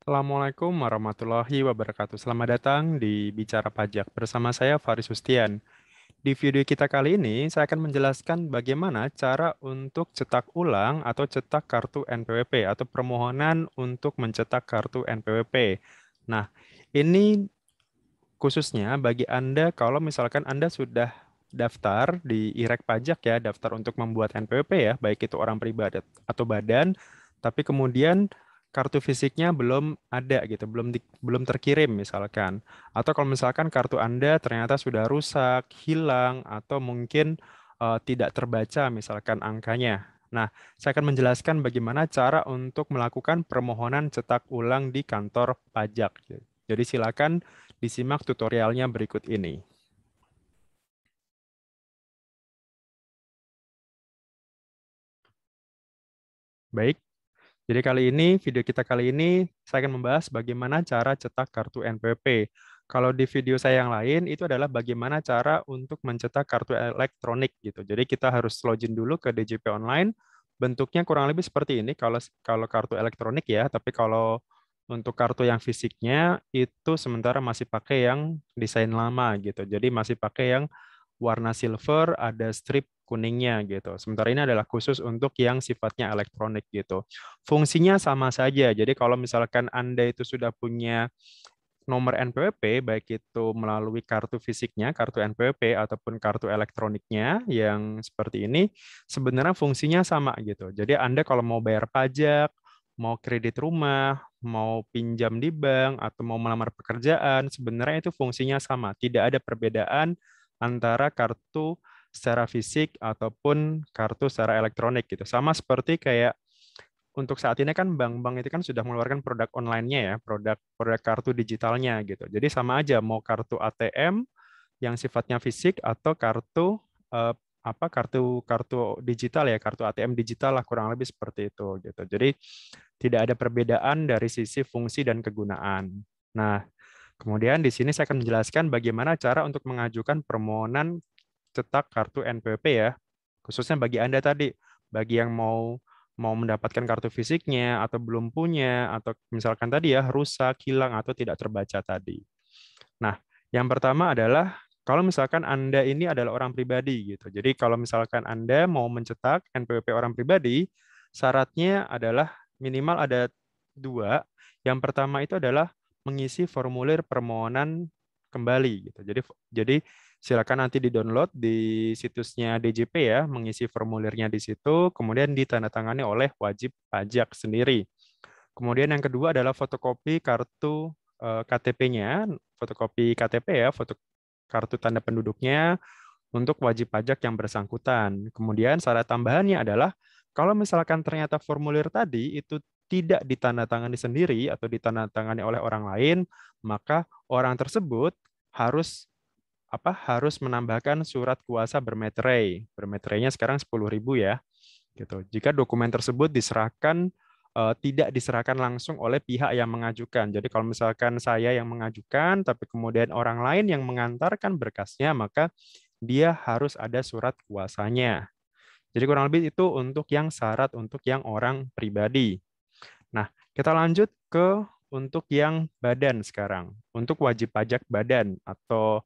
Assalamualaikum warahmatullahi wabarakatuh. Selamat datang di Bicara Pajak bersama saya Faris Hustian. Di video kita kali ini, saya akan menjelaskan bagaimana cara untuk cetak ulang atau cetak kartu NPWP atau permohonan untuk mencetak kartu NPWP. Nah, ini khususnya bagi Anda kalau misalkan Anda sudah daftar di IREK pajak ya, daftar untuk membuat NPWP ya, baik itu orang pribadi atau badan, tapi kemudian kartu fisiknya belum ada gitu, belum terkirim misalkan. Atau kalau misalkan kartu Anda ternyata sudah rusak, hilang, atau mungkin tidak terbaca misalkan angkanya. Nah, saya akan menjelaskan bagaimana cara untuk melakukan permohonan cetak ulang di kantor pajak. Jadi silakan disimak tutorialnya berikut ini. Baik, jadi video kita kali ini saya akan membahas bagaimana cara cetak kartu NPWP. Kalau di video saya yang lain itu adalah bagaimana cara untuk mencetak kartu elektronik gitu. Jadi kita harus login dulu ke DJP online. Bentuknya kurang lebih seperti ini kalau kalau kartu elektronik ya, tapi kalau untuk kartu yang fisiknya itu sementara masih pakai yang desain lama gitu. Jadi masih pakai yang warna silver, ada strip kuningnya gitu. Sementara ini adalah khusus untuk yang sifatnya elektronik gitu. Fungsinya sama saja. Jadi kalau misalkan Anda itu sudah punya nomor NPWP, baik itu melalui kartu fisiknya, kartu NPWP, ataupun kartu elektroniknya yang seperti ini, sebenarnya fungsinya sama gitu. Jadi Anda kalau mau bayar pajak, mau kredit rumah, mau pinjam di bank, atau mau melamar pekerjaan, sebenarnya itu fungsinya sama. Tidak ada perbedaan antara kartu secara fisik ataupun kartu secara elektronik gitu. Sama seperti kayak untuk saat ini kan bank-bank itu kan sudah mengeluarkan produk online-nya ya, produk kartu digitalnya gitu. Jadi sama aja mau kartu ATM yang sifatnya fisik atau kartu eh, kartu kartu digital ya, kartu ATM digital lah kurang lebih seperti itu gitu. Jadi tidak ada perbedaan dari sisi fungsi dan kegunaan. Nah, kemudian di sini saya akan menjelaskan bagaimana cara untuk mengajukan permohonan cetak kartu NPWP ya, khususnya bagi Anda tadi, bagi yang mau mau mendapatkan kartu fisiknya atau belum punya atau misalkan tadi ya rusak, hilang atau tidak terbaca tadi. Nah, yang pertama adalah kalau misalkan Anda ini adalah orang pribadi gitu. Jadi kalau misalkan Anda mau mencetak NPWP orang pribadi, syaratnya adalah minimal ada dua. Yang pertama itu adalah mengisi formulir permohonan kembali gitu. Jadi silakan nanti di-download di situsnya DJP ya, mengisi formulirnya di situ, kemudian ditandatangani oleh wajib pajak sendiri. Kemudian yang kedua adalah fotokopi kartu KTP-nya, fotokopi KTP ya, foto kartu tanda penduduknya untuk wajib pajak yang bersangkutan. Kemudian syarat tambahannya adalah kalau misalkan ternyata formulir tadi itu tidak ditandatangani sendiri atau ditandatangani oleh orang lain, maka orang tersebut harus harus menambahkan surat kuasa bermeterai. Bermeterainya sekarang 10.000 ya gitu. Jika dokumen tersebut tidak diserahkan langsung oleh pihak yang mengajukan. Jadi kalau misalkan saya yang mengajukan, tapi kemudian orang lain yang mengantarkan berkasnya, maka dia harus ada surat kuasanya. Jadi kurang lebih itu untuk yang syarat untuk yang orang pribadi. Nah, kita lanjut ke untuk yang badan sekarang. Untuk wajib pajak badan atau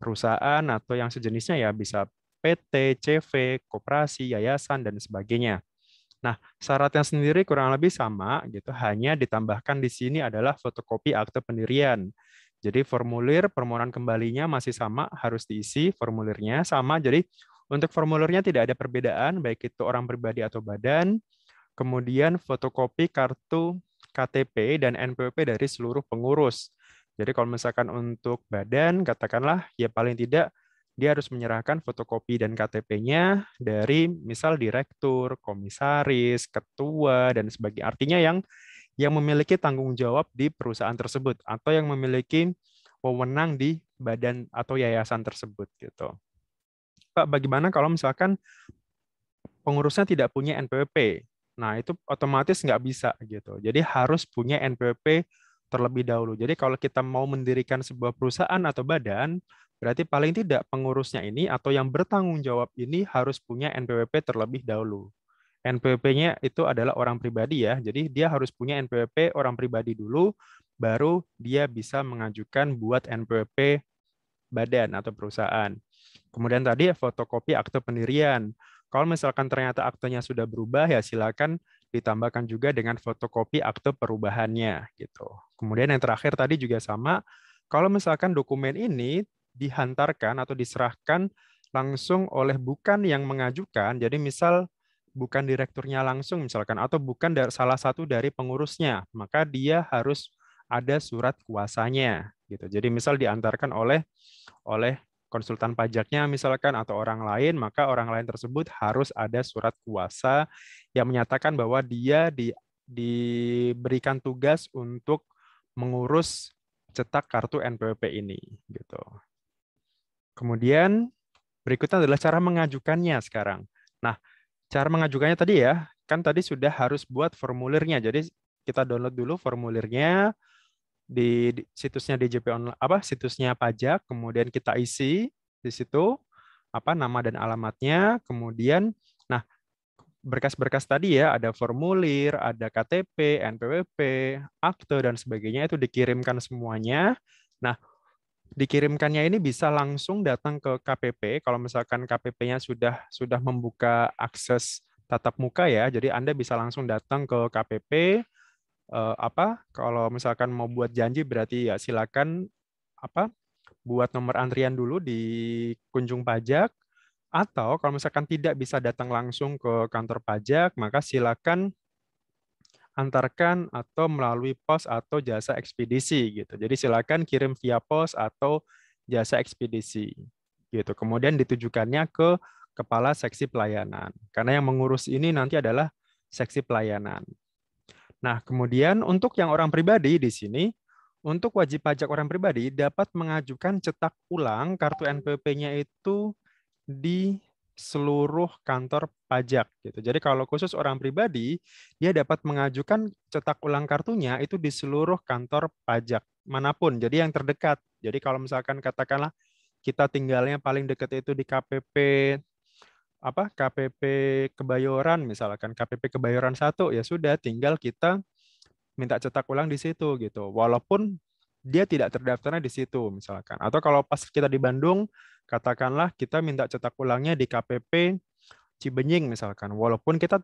perusahaan atau yang sejenisnya ya bisa PT, CV, koperasi, yayasan, dan sebagainya. Nah, syaratnya sendiri kurang lebih sama gitu, hanya ditambahkan di sini adalah fotokopi akte pendirian. Jadi formulir permohonan kembalinya masih sama, harus diisi formulirnya sama. Jadi untuk formulirnya tidak ada perbedaan, baik itu orang pribadi atau badan. Kemudian fotokopi kartu KTP dan NPWP dari seluruh pengurus. Jadi kalau misalkan untuk badan, katakanlah ya paling tidak dia harus menyerahkan fotokopi dan KTP-nya dari misal direktur, komisaris, ketua, dan sebagainya. Artinya yang memiliki tanggung jawab di perusahaan tersebut atau yang memiliki wewenang di badan atau yayasan tersebut gitu. Pak, bagaimana kalau misalkan pengurusnya tidak punya NPWP? Nah, itu otomatis nggak bisa gitu. Jadi harus punya NPWP terlebih dahulu. Jadi kalau kita mau mendirikan sebuah perusahaan atau badan, berarti paling tidak pengurusnya ini atau yang bertanggung jawab ini harus punya NPWP terlebih dahulu. NPWP-nya itu adalah orang pribadi ya. Jadi dia harus punya NPWP orang pribadi dulu, baru dia bisa mengajukan buat NPWP badan atau perusahaan. Kemudian tadi fotokopi akte pendirian. Kalau misalkan ternyata aktenya sudah berubah, ya silakan ditambahkan juga dengan fotokopi akte perubahannya gitu. Kemudian yang terakhir tadi juga sama, kalau misalkan dokumen ini dihantarkan atau diserahkan langsung oleh bukan yang mengajukan, jadi misal bukan direkturnya langsung misalkan atau bukan dari salah satu dari pengurusnya, maka dia harus ada surat kuasanya gitu. Jadi misal diantarkan oleh konsultan pajaknya misalkan atau orang lain, maka orang lain tersebut harus ada surat kuasa yang menyatakan bahwa dia diberikan tugas untuk mengurus cetak kartu NPWP ini gitu. Kemudian berikutnya adalah cara mengajukannya sekarang. Nah, cara mengajukannya tadi ya, kan tadi sudah harus buat formulirnya. Jadi kita download dulu formulirnya di situsnya DJP online, situsnya pajak, kemudian kita isi di situ nama dan alamatnya, kemudian nah berkas-berkas tadi ya, ada formulir, ada KTP, NPWP, akte dan sebagainya itu dikirimkan semuanya. Nah, dikirimkannya ini bisa langsung datang ke KPP kalau misalkan KPP-nya sudah membuka akses tatap muka ya. Jadi Anda bisa langsung datang ke KPP. Kalau misalkan mau buat janji berarti ya silakan buat nomor antrian dulu di kunjung pajak, atau kalau misalkan tidak bisa datang langsung ke kantor pajak maka silakan antarkan atau melalui pos atau jasa ekspedisi gitu. Jadi silakan kirim via pos atau jasa ekspedisi gitu. Kemudian ditujukannya ke kepala seksi pelayanan. Karena yang mengurus ini nanti adalah seksi pelayanan. Nah, kemudian untuk yang orang pribadi di sini, untuk wajib pajak orang pribadi dapat mengajukan cetak ulang kartu NPWP-nya itu di seluruh kantor pajak gitu. Jadi kalau khusus orang pribadi, dia dapat mengajukan cetak ulang kartunya itu di seluruh kantor pajak manapun. Jadi yang terdekat. Jadi kalau misalkan katakanlah kita tinggalnya paling dekat itu di KPP Kebayoran misalkan KPP Kebayoran 1 ya sudah tinggal kita minta cetak ulang di situ gitu. Walaupun dia tidak terdaftarnya di situ misalkan. Atau kalau pas kita di Bandung, katakanlah kita minta cetak ulangnya di KPP Cibenying misalkan. Walaupun kita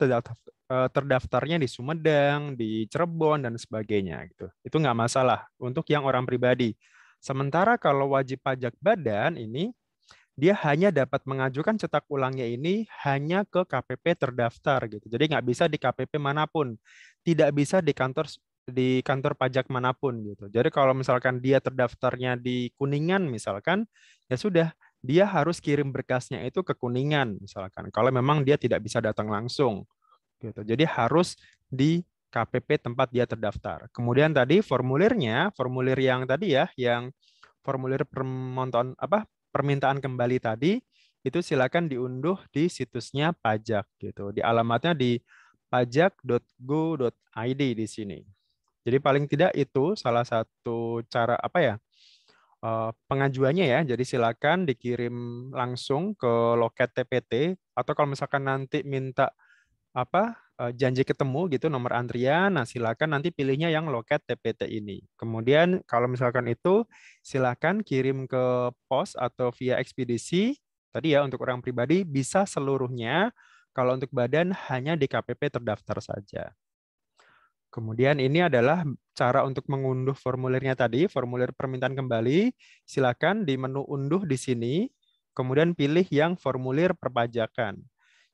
terdaftarnya di Sumedang, di Cirebon dan sebagainya gitu. Itu nggak masalah untuk yang orang pribadi. Sementara kalau wajib pajak badan ini dia hanya dapat mengajukan cetak ulangnya ini hanya ke KPP terdaftar gitu. Jadi nggak bisa di KPP manapun, tidak bisa di kantor pajak manapun gitu. Jadi kalau misalkan dia terdaftarnya di Kuningan misalkan, ya sudah dia harus kirim berkasnya itu ke Kuningan misalkan. Kalau memang dia tidak bisa datang langsung gitu. Jadi harus di KPP tempat dia terdaftar. Kemudian tadi formulirnya, formulir yang tadi ya, yang formulir permintaan kembali tadi itu silakan diunduh di situsnya pajak gitu. Di alamatnya di pajak.go.id di sini. Jadi paling tidak itu salah satu cara pengajuannya ya. Jadi silakan dikirim langsung ke loket TPT atau kalau misalkan nanti minta janji ketemu gitu nomor antrian, nah silakan nanti pilihnya yang loket TPT ini. Kemudian kalau misalkan itu silakan kirim ke pos atau via ekspedisi. Tadi ya untuk orang pribadi bisa seluruhnya. Kalau untuk badan hanya di KPP terdaftar saja. Kemudian ini adalah cara untuk mengunduh formulirnya tadi, formulir permintaan kembali. Silakan di menu unduh di sini, kemudian pilih yang formulir perpajakan.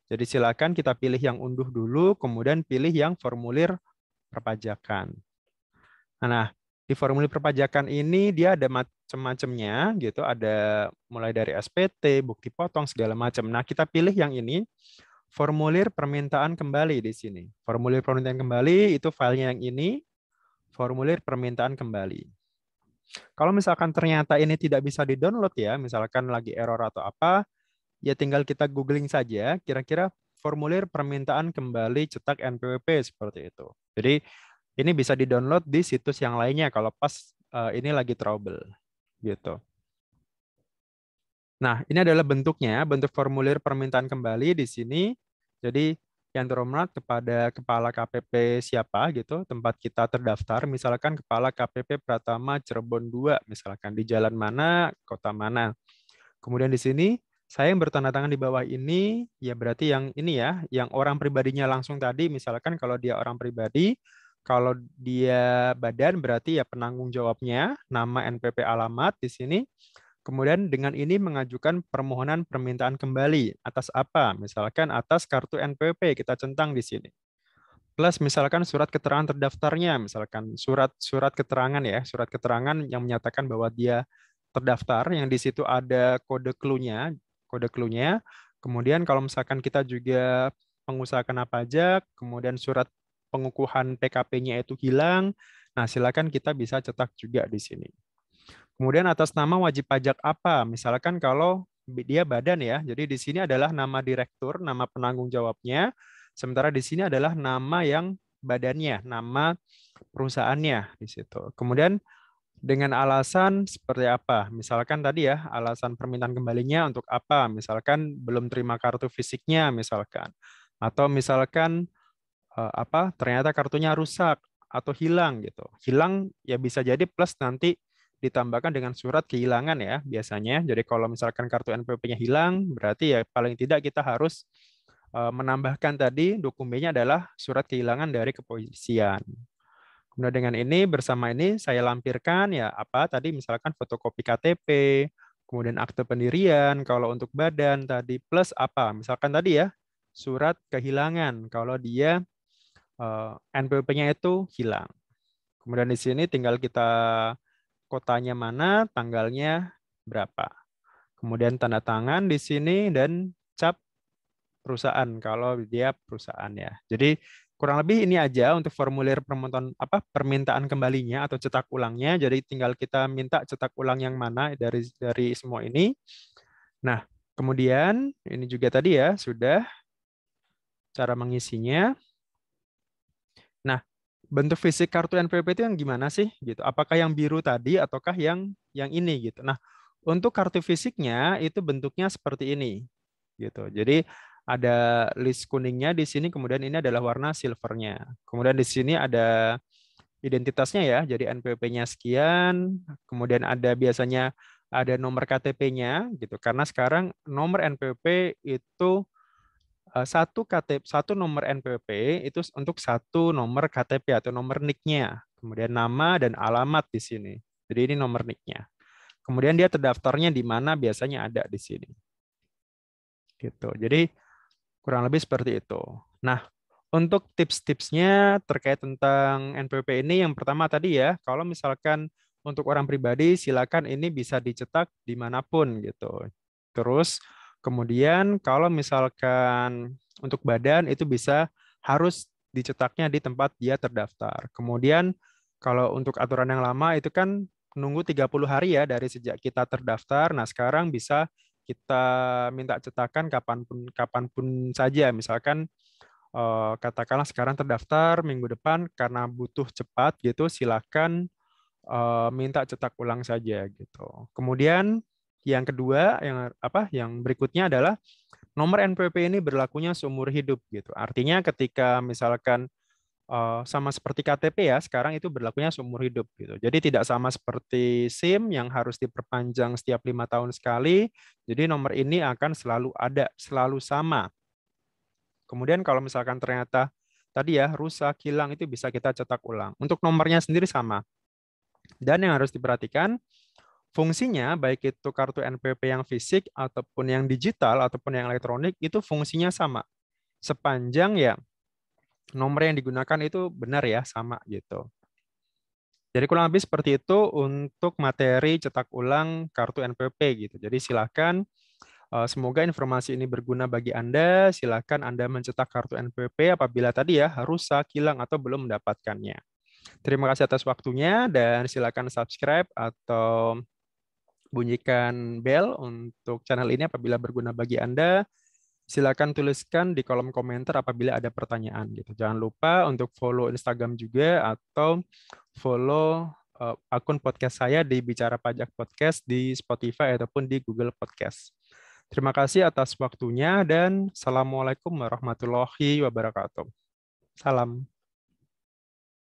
Jadi silakan kita pilih yang unduh dulu, kemudian pilih yang formulir perpajakan. Nah, di formulir perpajakan ini dia ada macam-macamnya gitu, ada mulai dari SPT, bukti potong segala macam. Nah, kita pilih yang ini, formulir permintaan kembali di sini. Formulir permintaan kembali itu filenya yang ini, formulir permintaan kembali. Kalau misalkan ternyata ini tidak bisa di-download ya, misalkan lagi error atau apa, ya tinggal kita googling saja kira-kira formulir permintaan kembali cetak NPWP seperti itu. Jadi ini bisa di-download di situs yang lainnya kalau pas ini lagi trouble gitu. Nah, ini adalah bentuknya, bentuk formulir permintaan kembali di sini. Jadi yang terhormat kepada kepala KPP siapa gitu, tempat kita terdaftar, misalkan kepala KPP Pratama Cirebon 2, misalkan di jalan mana, kota mana. Kemudian di sini saya yang bertanda tangan di bawah ini, ya berarti yang ini ya, yang orang pribadinya langsung tadi, misalkan kalau dia orang pribadi, kalau dia badan berarti ya penanggung jawabnya, nama NPP alamat di sini. Kemudian dengan ini mengajukan permohonan permintaan kembali atas apa? Misalkan atas kartu NPWP kita centang di sini. Plus misalkan surat keterangan terdaftarnya, misalkan surat keterangan ya, surat keterangan yang menyatakan bahwa dia terdaftar, yang di situ ada kode clue-nya. Kemudian kalau misalkan kita juga pengusaha kena pajak, kemudian surat pengukuhan PKP-nya itu hilang, nah silakan kita bisa cetak juga di sini. Kemudian atas nama wajib pajak apa? Misalkan kalau dia badan ya, jadi di sini adalah nama direktur, nama penanggung jawabnya, sementara di sini adalah nama yang badannya, nama perusahaannya di situ. Kemudian dengan alasan seperti apa? Misalkan tadi ya, alasan permintaan kembalinya untuk apa? Misalkan belum terima kartu fisiknya misalkan. Atau misalkan ternyata kartunya rusak atau hilang gitu. Hilang ya bisa jadi plus nanti ditambahkan dengan surat kehilangan ya biasanya. Jadi kalau misalkan kartu NPWP-nya hilang, berarti ya paling tidak kita harus menambahkan tadi dokumennya adalah surat kehilangan dari kepolisian. Kemudian dengan ini bersama ini saya lampirkan ya apa tadi misalkan fotokopi KTP, kemudian akte pendirian kalau untuk badan tadi plus apa? Misalkan tadi ya surat kehilangan kalau dia NPWP-nya itu hilang. Kemudian di sini tinggal kita kotanya mana, tanggalnya berapa. Kemudian tanda tangan di sini dan cap perusahaan kalau dia perusahaan ya. Jadi kurang lebih ini aja untuk formulir permintaan kembalinya atau cetak ulangnya. Jadi tinggal kita minta cetak ulang yang mana dari semua ini. Nah, kemudian ini juga tadi ya sudah cara mengisinya. Nah, bentuk fisik kartu NPWP itu yang gimana sih gitu? Apakah yang biru tadi ataukah yang ini gitu. Nah, untuk kartu fisiknya itu bentuknya seperti ini gitu. Jadi ada list kuningnya di sini, kemudian ini adalah warna silvernya. Kemudian di sini ada identitasnya ya, jadi NPWP-nya sekian, kemudian ada biasanya ada nomor KTP-nya gitu. Karena sekarang nomor NPWP itu satu KTP, satu nomor NPWP itu untuk satu nomor KTP atau nomor NIK-nya. Kemudian nama dan alamat di sini. Jadi ini nomor NIK-nya. Kemudian dia terdaftarnya di mana biasanya ada di sini. Gitu. Jadi kurang lebih seperti itu. Nah, untuk tips-tipsnya terkait tentang NPWP ini, yang pertama tadi ya, kalau misalkan untuk orang pribadi, silakan ini bisa dicetak dimanapun gitu. Terus kemudian kalau misalkan untuk badan itu bisa harus dicetaknya di tempat dia terdaftar. Kemudian kalau untuk aturan yang lama itu kan nunggu 30 hari ya dari sejak kita terdaftar. Nah, sekarang bisa kita minta cetakan kapanpun kapanpun saja. Misalkan katakanlah sekarang terdaftar minggu depan karena butuh cepat gitu, silakan minta cetak ulang saja gitu. Kemudian yang kedua yang berikutnya adalah nomor NPWP ini berlakunya seumur hidup gitu. Artinya ketika misalkan sama seperti KTP ya, sekarang itu berlakunya seumur hidup gitu. Jadi tidak sama seperti SIM yang harus diperpanjang setiap 5 tahun sekali. Jadi nomor ini akan selalu ada, selalu sama. Kemudian kalau misalkan ternyata tadi ya rusak, hilang itu bisa kita cetak ulang. Untuk nomornya sendiri sama. Dan yang harus diperhatikan fungsinya baik itu kartu NPWP yang fisik ataupun yang digital ataupun yang elektronik itu fungsinya sama. Sepanjang ya nomor yang digunakan itu benar ya sama gitu. Jadi kurang lebih seperti itu untuk materi cetak ulang kartu NPWP gitu. Jadi silakan semoga informasi ini berguna bagi Anda. Silakan Anda mencetak kartu NPWP apabila tadi ya rusak, hilang atau belum mendapatkannya. Terima kasih atas waktunya dan silakan subscribe atau bunyikan bell untuk channel ini apabila berguna bagi Anda. Silakan tuliskan di kolom komentar apabila ada pertanyaan gitu. Jangan lupa untuk follow Instagram juga atau follow akun podcast saya di Bicara Pajak Podcast di Spotify ataupun di Google Podcast. Terima kasih atas waktunya dan Assalamualaikum warahmatullahi wabarakatuh. Salam.